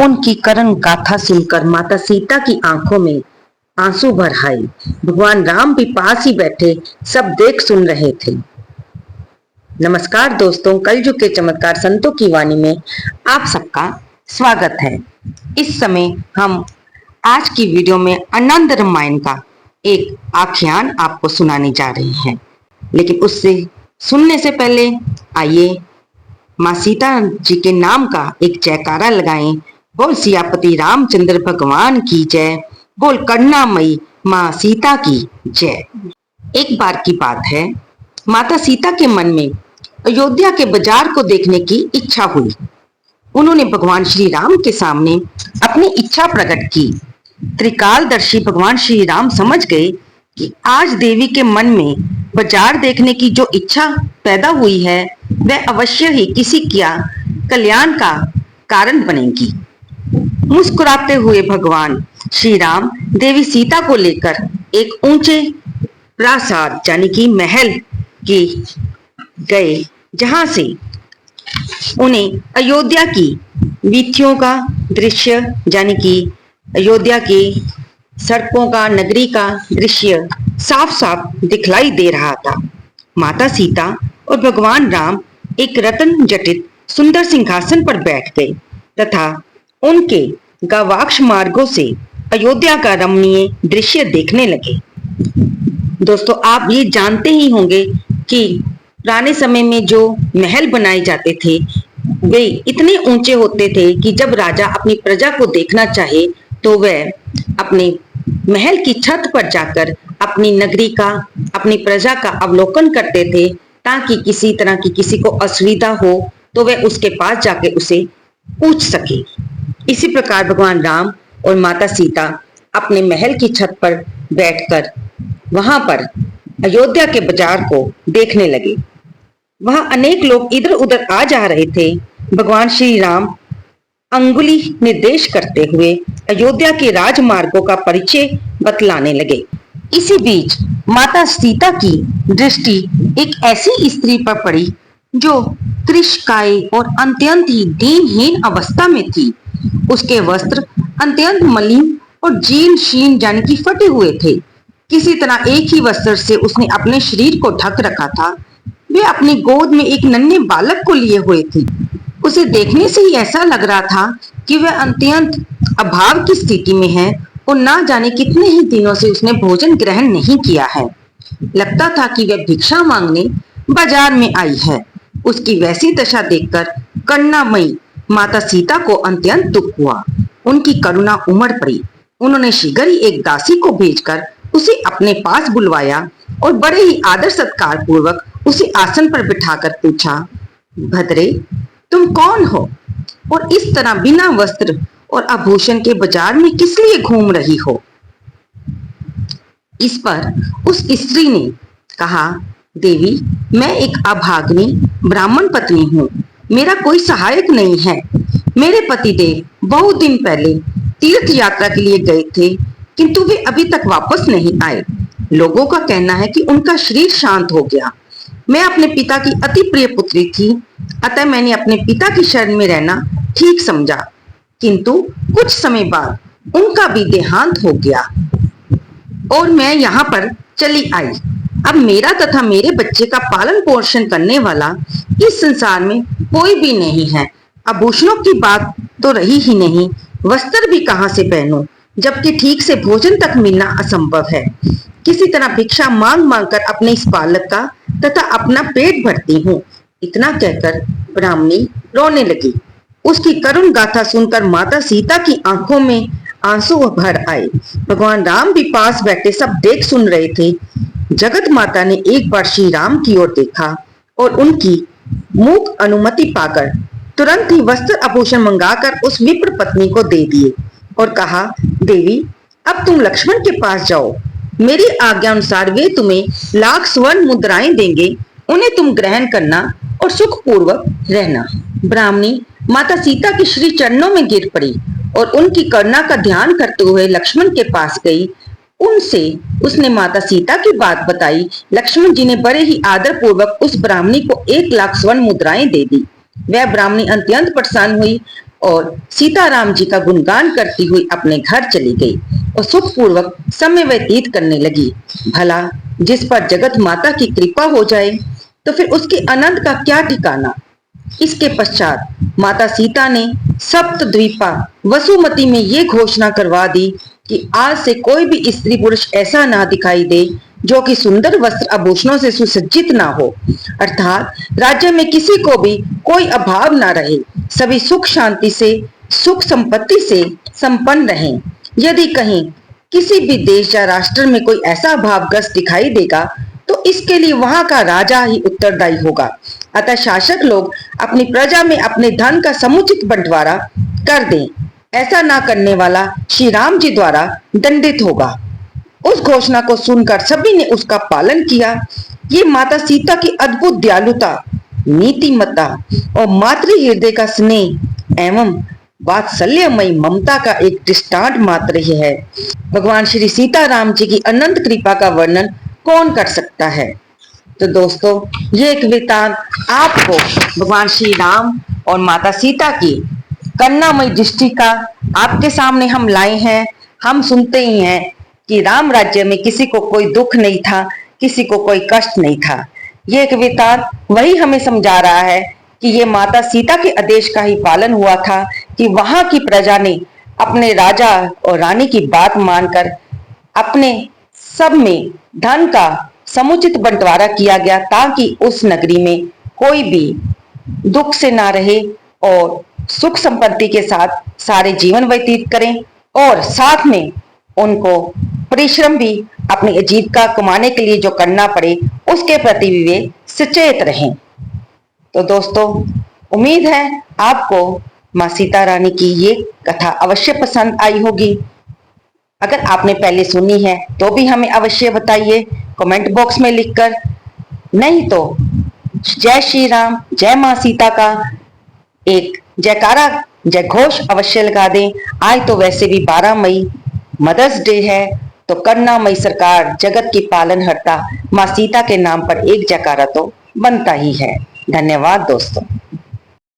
उनकी करुण गाथा सुनकर माता सीता की आंखों में आंसू भर आए। भगवान राम भी पास ही बैठे सब देख सुन रहे थे। नमस्कार दोस्तों, कलयुग के चमत्कार संतों की वाणी में आप सबका स्वागत है। इस समय हम आज की वीडियो में आनंद रामायण का एक आख्यान आपको सुनाने जा रहे हैं, लेकिन उससे सुनने से पहले आइए माँ सीता जी के नाम का एक जयकारा लगाएं। बोल सियापति रामचंद्र भगवान की जय, बोल करुणामयी माँ सीता की जय। एक बार की बात है, माता सीता के मन में अयोध्या के बाजार को देखने की इच्छा हुई। उन्होंने भगवान श्री राम के सामने अपनी इच्छा प्रकट की। त्रिकालदर्शी भगवान श्री राम समझ गए कि आज देवी के मन में बाजार देखने की जो इच्छा पैदा हुई है वह अवश्य ही किसी क्या कल्याण का कारण बनेगी। मुस्कुराते हुए भगवान श्री राम देवी सीता को लेकर एक ऊंचे प्रासाद यानी कि महल के गए, जहां से उन्हें अयोध्या की वीथियों का दृश्य यानी कि अयोध्या के सड़कों का, नगरी का दृश्य साफ साफ दिखलाई दे रहा था। माता सीता और भगवान राम एक रत्न जटित सुंदर सिंहासन पर बैठ गए तथा उनके गवाक्ष मार्गों से अयोध्या का रमणीय दृश्य देखने लगे। दोस्तों, आप ये जानते ही होंगे कि पुराने समय में जो महल बनाए जाते थे वे इतने ऊंचे होते थे कि जब राजा अपनी प्रजा को देखना चाहे तो वह अपने महल की छत पर जाकर अपनी नगरी का, अपनी प्रजा का अवलोकन करते थे, ताकि किसी तरह की किसी को असुविधा हो तो वह उसके पास जाके उसे पूछ सके। इसी प्रकार भगवान राम और माता सीता अपने महल की छत पर बैठकर वहां पर अयोध्या के बाजार को देखने लगे। वहां अनेक लोग इधर उधर आ जा रहे थे। भगवान श्री राम अंगुली निर्देश करते हुए अयोध्या के राजमार्गों का परिचय बतलाने लगे। इसी बीच माता सीता की दृष्टि एक ऐसी स्त्री पर पड़ी जो कृशकाय और अत्यंत ही दीनहीन अवस्था में थी। उसके वस्त्र अत्यंत मलिन और जीर्ण शीर्ण यानी कि फटे हुए थे। किसी तरह एक ही वस्त्र से उसने अपने शरीर को ढक रखा था। वे अपनी गोद में एक नन्हे बालक को लिए हुए थी। उसे देखने से ही ऐसा लग रहा था कि वह अत्यंत अभाव की स्थिति में है और ना जाने कितने ही दिनों से उसने भोजन ग्रहण नहीं किया है। लगता था कि वह भिक्षा मांगने बाजार में आई है। उसकी वैसी दशा देखकर करुणामयी माता सीता को अत्यंत दुख हुआ। उनकी करुणा उमड़ पड़ी। उन्होंने शीघ्र ही एक दासी को भेजकर उसे अपने पास बुलवाया और बड़े ही आदर सत्कार पूर्वक उसे आसन पर बिठाकर पूछा, भद्रे, तुम कौन हो और इस तरह बिना वस्त्र और आभूषण के बाजार में किस लिए घूम रही हो? इस पर उस स्त्री ने कहा, देवी, मैं एक अभागिनी ब्राह्मण पत्नी हूँ। मेरा कोई सहायक नहीं है। मेरे पतिदेव बहुत दिन पहले तीर्थ यात्रा के लिए गए थे, किंतु वे अभी तक वापस नहीं आए। लोगों का कहना है कि उनका शरीर शांत हो गया। मैं अपने पिता की अति प्रिय पुत्री थी, अतः मैंने अपने पिता की शरण में रहना ठीक समझा, किंतु कुछ समय बाद उनका भी देहांत हो गया और मैं यहाँ पर चली आई। अब मेरा तथा मेरे बच्चे का पालन पोषण करने वाला इस संसार में कोई भी नहीं है। आभूषणों की बात तो रही ही नहीं, वस्त्र भी कहाँ से पहनूं, जबकि ठीक से भोजन तक मिलना असंभव है। किसी तरह भिक्षा मांग मांग कर अपने इस बालक का तथा अपना पेट भरती हूँ। इतना कहकर ब्राह्मणी रोने लगी। उसकी करुण गाथा सुनकर माता सीता की आंखों में आंसू भर आए। भगवान राम भी पास बैठे सब देख सुन रहे थे। जगत माता ने एक बार श्री राम की ओर देखा और उनकी मूक अनुमति पाकर तुरंत ही वस्त्र आभूषण मंगाकर उस विप्र पत्नी को दे दिए और कहा, देवी, अब तुम लक्ष्मण के पास जाओ। मेरी आज्ञा अनुसार वे तुम्हें लाख स्वर्ण मुद्राएं देंगे। उन्हें तुम ग्रहण करना और सुख पूर्वक रहना। ब्राह्मणी माता सीता के श्री चरणों में गिर पड़ी और उनकी करुणा का ध्यान करते हुए लक्ष्मण के पास गई। उनसे उसने माता सीता की बात बताई। लक्ष्मण जी ने बड़े ही आदर पूर्वक उस ब्राह्मणी को 1 लाख स्वर्ण मुद्राएं दे दी। वह ब्राह्मणी अत्यंत प्रसन्न हुई और सीताराम जी का गुणगान करती हुई अपने घर चली गई और सुखपूर्वक समय व्यतीत करने लगी। भला जिस पर जगत माता की कृपा हो जाए तो फिर उसके आनंद का क्या ठिकाना। इसके पश्चात माता सीता ने सप्तद्वीपा वसुमती में ये घोषणा करवा दी कि आज से कोई भी स्त्री पुरुष ऐसा ना दिखाई दे जो कि सुंदर वस्त्र आभूषणों से सुसज्जित ना हो, अर्थात राज्य में किसी को भी कोई अभाव ना रहे, सभी सुख शांति से सुख संपत्ति से संपन्न रहें। यदि कहीं किसी भी देश या राष्ट्र में कोई ऐसा अभावग्रस्त दिखाई देगा तो इसके लिए वहां का राजा ही उत्तरदायी होगा। अतः शासक लोग अपनी प्रजा में अपने धन का समुचित बंटवारा कर दें। ऐसा ना करने वाला श्री राम जी द्वारा दंडित होगा। उस घोषणा को सुनकर सभी ने उसका पालन किया। ये माता सीता की अद्भुत दयालुता, नीतिमत्ता और मातृ हृदय का स्नेह एवं वात्सल्यमयी ममता का एक दृष्टांत मात्र ही है। भगवान श्री सीताराम जी की अनंत कृपा का वर्णन कौन कर सकता है। तो दोस्तों, ये एक वृतांत आपको भगवान श्री राम और माता सीता की करुणामयी दृष्टि का आपके सामने हम लाए हैं। हम सुनते ही हैं कि राम राज्य में किसी को कोई दुख नहीं था, किसी को कोई कष्ट नहीं था। ये एक वृतांत वही हमें समझा रहा है कि ये माता सीता के आदेश का ही पालन हुआ था कि वहां की प्रजा ने अपने राजा और रानी की बात मानकर अपने सब में धन का समुचित बंटवारा किया गया ताकि उस नगरी में कोई भी दुख से ना रहे और सुख संपत्ति के साथ सारे जीवन व्यतीत करें और साथ में उनको परिश्रम भी अपनी आजीविका कमाने के लिए जो करना पड़े उसके प्रति भी वे सचेत रहें। तो दोस्तों, उम्मीद है आपको माँ सीता रानी की ये कथा अवश्य पसंद आई होगी। अगर आपने पहले सुनी है तो भी हमें अवश्य बताइए कमेंट बॉक्स में लिखकर। नहीं तो जय श्री राम, जय माँ सीता का एक जयकारा, जय घोष अवश्य लगा दें। आज तो वैसे भी 12 मई मदर्स डे है, तो करुणामयी सरकार जगत की पालनहर्ता माँ सीता के नाम पर एक जयकारा तो बनता ही है। धन्यवाद दोस्तों।